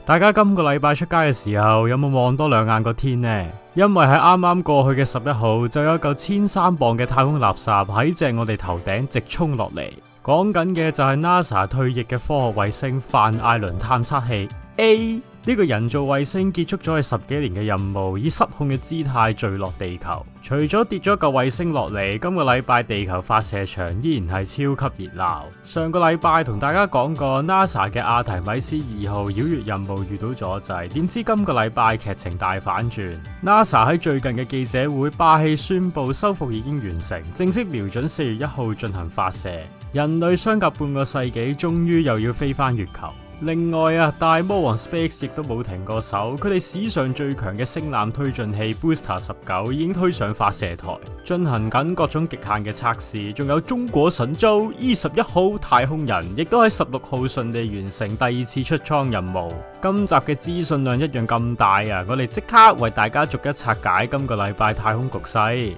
大家今個禮拜出街嘅時候有冇望多兩眼個天呢？因為喺啱啱過去嘅11號就有嚿1300磅嘅太空垃圾喺正我哋頭頂直衝落嚟。講緊嘅就係 NASA 退役嘅科學衛星范艾倫探測器 A。呢個人造衛星結束咗佢10幾年嘅任務，以失控嘅姿態墜落地球。除咗跌咗嚿衛星落嚟，今個禮拜地球發射場依然係超級熱鬧。上個禮拜同大家講過 NASA 嘅阿提米斯2號繞月任務遇到阻滯，點知今個禮拜劇情大反轉。NASA 喺最近嘅記者會霸氣宣布修復已經完成，正式瞄準4月1號進行發射。人類相隔半個世紀，終於又要飛返月球。另外啊，大魔王 SpaceX 亦都冇停過手，佢哋史上最強嘅星艦推進器 Booster 19已經推上發射台，進行緊各種極限嘅測試。仲有中國神舟 E11號太空人，亦都喺16號順利完成第2次出艙任務。今集嘅資訊量一樣咁大啊！我哋即刻為大家逐一拆解今個禮拜太空局勢。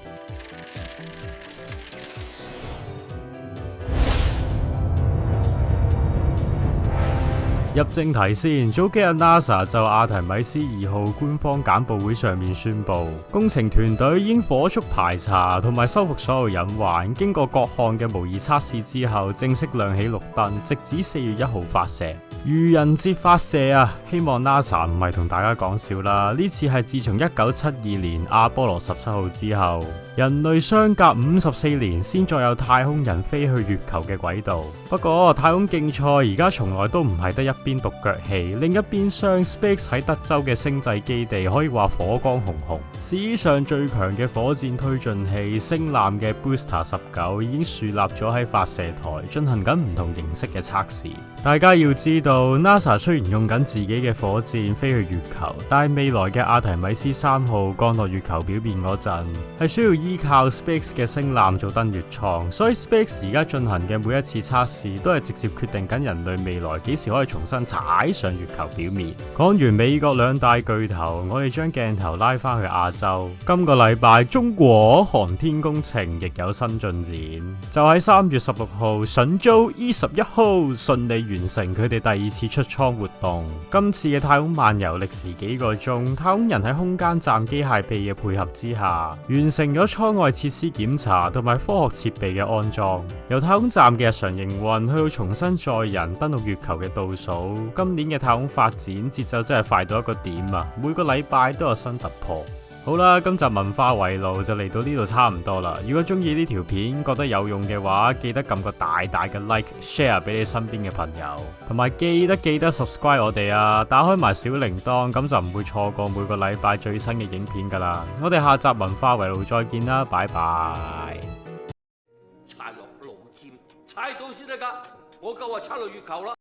入正題先，早幾日 NASA 就阿提米斯2號官方簡報會上面宣布，工程團隊已經火速排查同埋修復所有隱患，經過各項嘅模擬測試之後，正式亮起綠燈，直指4月1號發射。愚人節發射啊！希望 NASA 唔係同大家講笑啦，呢次係自從1972年阿波羅17號之後，人類相隔54年先再有太空人飛去月球嘅軌道。不過太空競賽而家從來都唔係得一邊獨腳戲，另一邊廂 Space 喺德州嘅星際基地可以話火光紅紅，史上最強嘅火箭推進器星艦嘅 Booster 19已經樹立咗喺發射台，進行緊唔同形式嘅測試。大家要知道 NASA 雖然用緊自己嘅火箭飛去月球，但係未來嘅阿提米斯3號降落月球表面嗰陣，係需要依靠 Space 嘅星艦做登月艙，所以 Space 而家進行嘅每一次測試都係直接決定緊人類未來幾時可以重新踩上月球表面。講完美國兩大巨頭，我哋將鏡頭拉翻去亞洲。今個禮拜中國航天工程亦有新進展，就喺3月16號，神舟 E11號順利完成佢哋第2次出艙活動。今次嘅太空漫遊歷時幾個鐘，太空人喺空間站機械臂嘅配合之下，完成咗艙外設施檢查同埋科學設備嘅安裝。由太空站嘅日常營運去到重新載人登陸月球嘅倒數，今年嘅太空發展節奏真係快到一個點啊！每個禮拜都有新突破。好啦，今集文化圍爐就嚟到呢度差唔多啦。如果中意呢條片，覺得有用嘅話，記得撳個大大嘅 like，share 俾你身邊嘅朋友，同埋記得 subscribe 我哋啊，打開埋小鈴鐺，咁就唔會錯過每個禮拜最新嘅影片噶啦。我哋下集文化圍爐再見啦，拜拜。踩落路尖，踩到先得噶，我夠話踩落月球啦。